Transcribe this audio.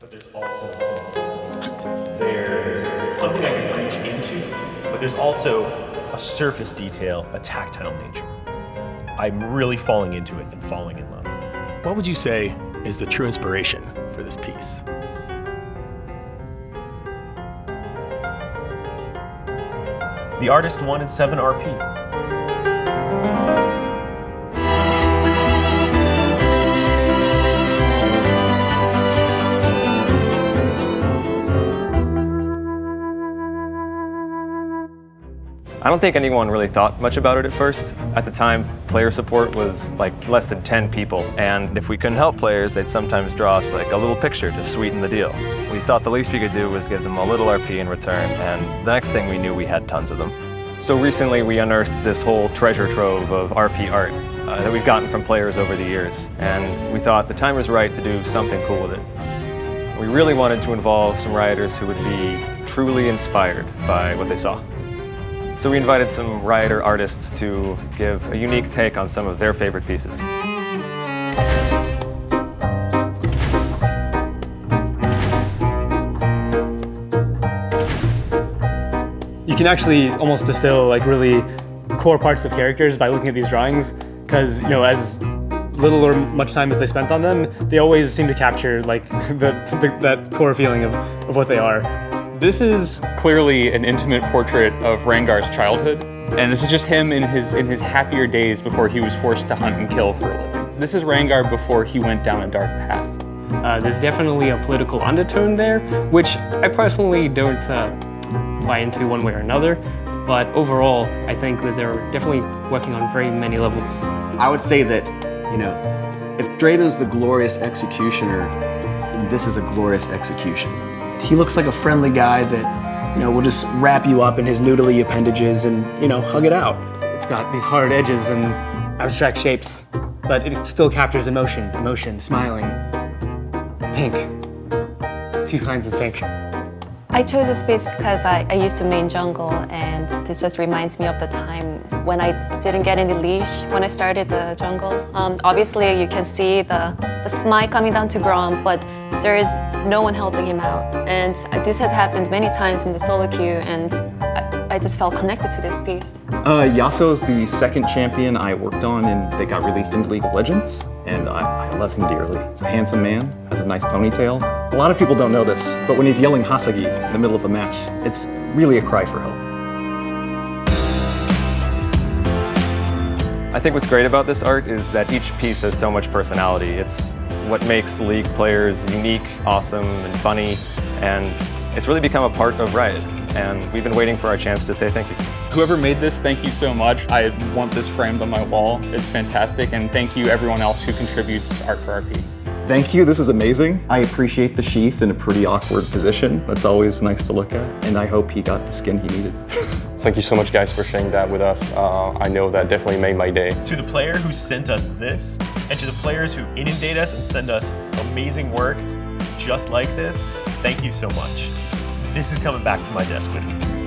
But there's also there's something I can reach into, but there's also a surface detail, a tactile nature. I'm really falling into it and falling in love. What would you say is the true inspiration for this piece? The artist wanted 7 RP. I don't think anyone really thought much about it at first. At the time, player support was like less than 10 people, and if we couldn't help players, they'd sometimes draw us like a little picture to sweeten the deal. We thought the least we could do was give them a little RP in return, and the next thing we knew, we had tons of them. So recently, we unearthed this whole treasure trove of RP art that we've gotten from players over the years, and we thought the time was right to do something cool with it. We really wanted to involve some rioters who would be truly inspired by what they saw. So we invited some rioter artists to give a unique take on some of their favorite pieces. You can actually almost distill like really core parts of characters by looking at these drawings, because as little or much time as they spent on them, they always seem to capture like that core feeling of what they are. This is clearly an intimate portrait of Rangar's childhood, and this is just him in his happier days before he was forced to hunt and kill for a living. This is Rangar before he went down a dark path. There's definitely a political undertone there, which I personally don't buy into one way or another, but overall, I think that they're definitely working on very many levels. I would say that, if Drayton's the glorious executioner, this is a glorious execution. He looks like a friendly guy that, will just wrap you up in his noodly appendages and, hug it out. It's got these hard edges and abstract shapes, but it still captures emotion, smiling, pink, 2 kinds of pink. I chose this space because I used to main jungle, and this just reminds me of the time when I didn't get any leash when I started the jungle. Obviously, you can see the smite coming down to Grom, but there is no one helping him out. And this has happened many times in the solo queue, and I just felt connected to this piece. Yasuo's the second champion I worked on and they got released into League of Legends, and I love him dearly. He's a handsome man, has a nice ponytail. A lot of people don't know this, but when he's yelling Hasagi in the middle of a match, it's really a cry for help. I think what's great about this art is that each piece has so much personality. It's what makes League players unique, awesome, and funny, and it's really become a part of Riot, and we've been waiting for our chance to say thank you. Whoever made this, thank you so much. I want this framed on my wall. It's fantastic, and thank you everyone else who contributes art for RP. Thank you, this is amazing. I appreciate the sheath in a pretty awkward position. That's always nice to look at, and I hope he got the skin he needed. Thank you so much, guys, for sharing that with us. I know that definitely made my day. To the player who sent us this, and to the players who inundate us and send us amazing work just like this, thank you so much. This is coming back to my desk with me.